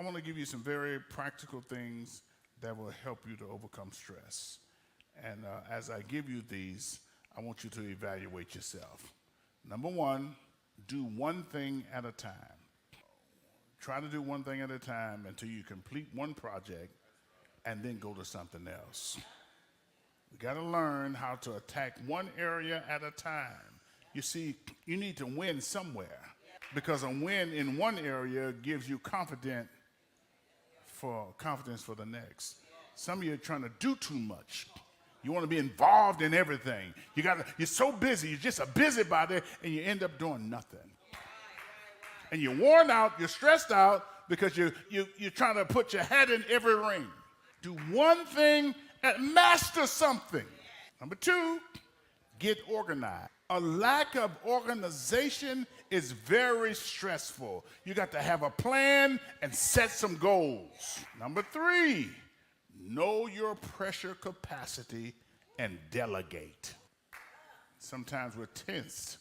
want to give you some very practical things that will help you to overcome stress. And as I give you these, I want you to evaluate yourself. Number one, do one thing at a time. Try to do one thing at a time until you complete one project and then go to something else. We got to learn how to attack one area at a time. You see, you need to win somewhere because a win in one area gives you confidence for the next. Some of you are trying to do too much. You want to be involved in everything. You're so busy, you're just a busybody, and you end up doing nothing. And you're worn out, you're stressed out because you're trying to put your hat in every ring. Do one thing and master something. Number two, get organized. A lack of organization is very stressful. You got to have a plan and set some goals. Number three, know your pressure capacity and delegate. Sometimes we're tense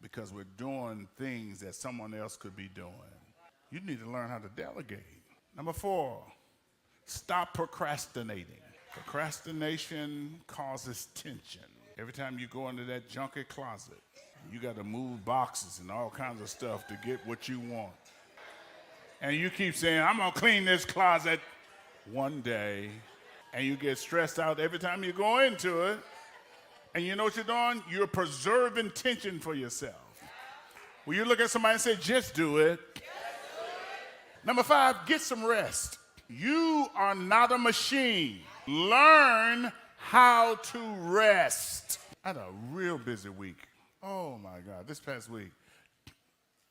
because we're doing things that someone else could be doing. You need to learn how to delegate. Number four, stop procrastinating. Procrastination causes tension. Every time you go into that junky closet, you got to move boxes and all kinds of stuff to get what you want. And you keep saying, I'm going to clean this closet one day. And you get stressed out every time you go into it. And you know what you're doing? You're preserving tension for yourself. Will you look at somebody and say, just do it? Number five, get some rest. You are not a machine. Learn how to rest. I had a real busy week. Oh my God, this past week,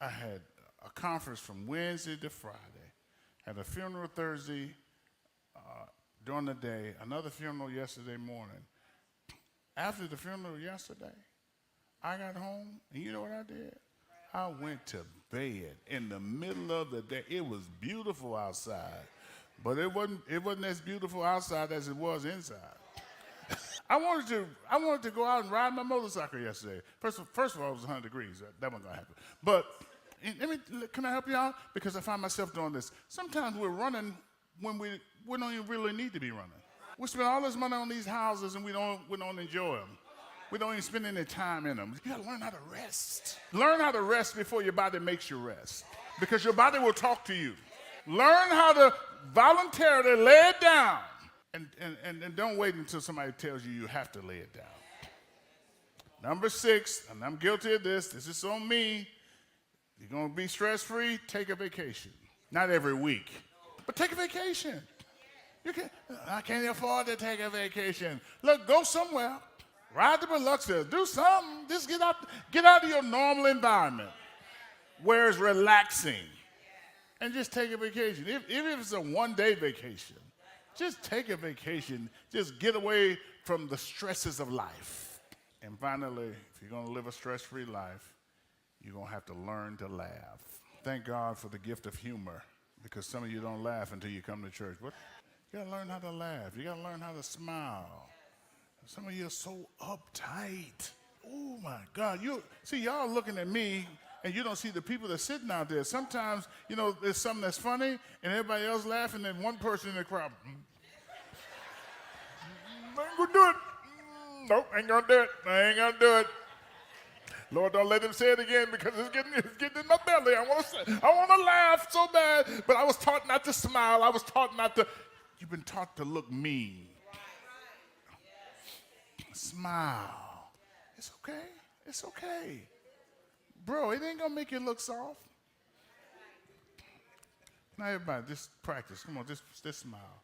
I had a conference from Wednesday to Friday. Had a funeral Thursday during the day, another funeral yesterday morning. After the funeral yesterday, I got home, and you know what I did? I went to bed in the middle of the day. It was beautiful outside, but it wasn't as beautiful outside as it was inside. I wanted to go out and ride my motorcycle yesterday. First of all, it was 100 degrees. That wasn't gonna happen. But can I help you out? Because I find myself doing this. Sometimes we're running when we don't even really need to be running. We spend all this money on these houses and we don't enjoy them. We don't even spend any time in them. You gotta learn how to rest. Learn how to rest before your body makes you rest. Because your body will talk to you. Learn how to voluntarily lay it down. And don't wait until somebody tells you you have to lay it down. Number six, and I'm guilty of this is on me. You're gonna be stress-free, take a vacation. Not every week, but take a vacation. I can't afford to take a vacation. Look, go somewhere. Ride the Biloxi, do something. Just get out of your normal environment where it's relaxing. And just take a vacation. Even if it's a one-day vacation, just take a vacation. Just get away from the stresses of life. And finally, if you're going to live a stress-free life, you're going to have to learn to laugh. Thank God for the gift of humor, because some of you don't laugh until you come to church. But you got to learn how to laugh. You got to learn how to smile. Some of you are so uptight. Oh, my God. Y'all looking at me, and you don't see the people that's sitting out there. Sometimes, there's something that's funny, and everybody else laughing, and one person in the crowd, I ain't gonna do it. Nope, ain't gonna do it. I ain't gonna do it. Lord, don't let him say it again because it's getting in my belly. I want to laugh so bad, but I was taught not to smile. I was taught not to. You've been taught to look mean. Smile. It's okay. It's okay. Bro, it ain't gonna make you look soft. Now everybody, just practice. Come on, just smile.